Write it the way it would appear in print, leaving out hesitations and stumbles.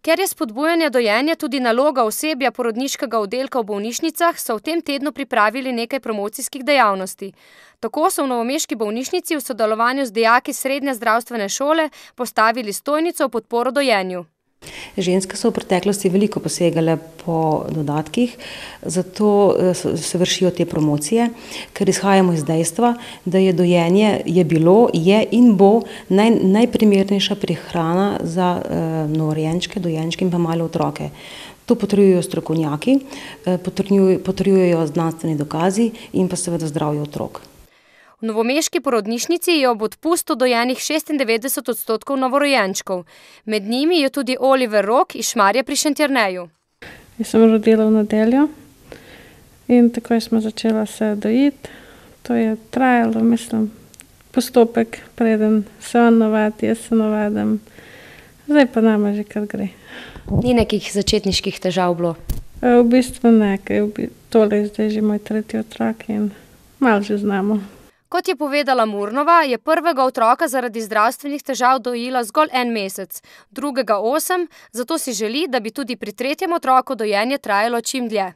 Ker je spodbujanje dojenja tudi naloga osebja porodniškega oddelka v bolnišnicah, so v tem tednu pripravili nekaj promocijskih dejavnosti. Tako so v novomeški bolnišnici v sodelovanju z dijaki srednje zdravstvene šole postavili stojnico v podporo dojenju. Ženske so v preteklosti veliko posegale po dodatkih, zato se vršijo te promocije, ker izhajamo iz dejstva, da je dojenje bilo, je in bo najprimernejša prehrana za novorojenčke, dojenčke in pa male otroke. To potrjujejo strokovnjaki, potrjujejo znanstveni dokazi in pa seveda zdravje otrok. V novomeški porodnišnici je ob odpustu dojenih 96% novorojenčkov. Med njimi je tudi Oliver Rok iz Šmarja pri Šentjerneju. Jaz sem rodila v nedeljo in takoj smo začela se dojiti. To je trajalo, mislim, postopek, preden se on navadi, jaz se navadim. Zdaj pa nama že kar gre. Ni nekih začetniških težav bilo? V bistvu nekaj. Tole je zdaj že moj 3. otrok in malo že znamo. Kot je povedala Murnova, je prvega otroka zaradi zdravstvenih težav dojila zgolj 1 mesec, drugega 8, zato si želi, da bi tudi pri 3. otroku dojenje trajalo čim dlje.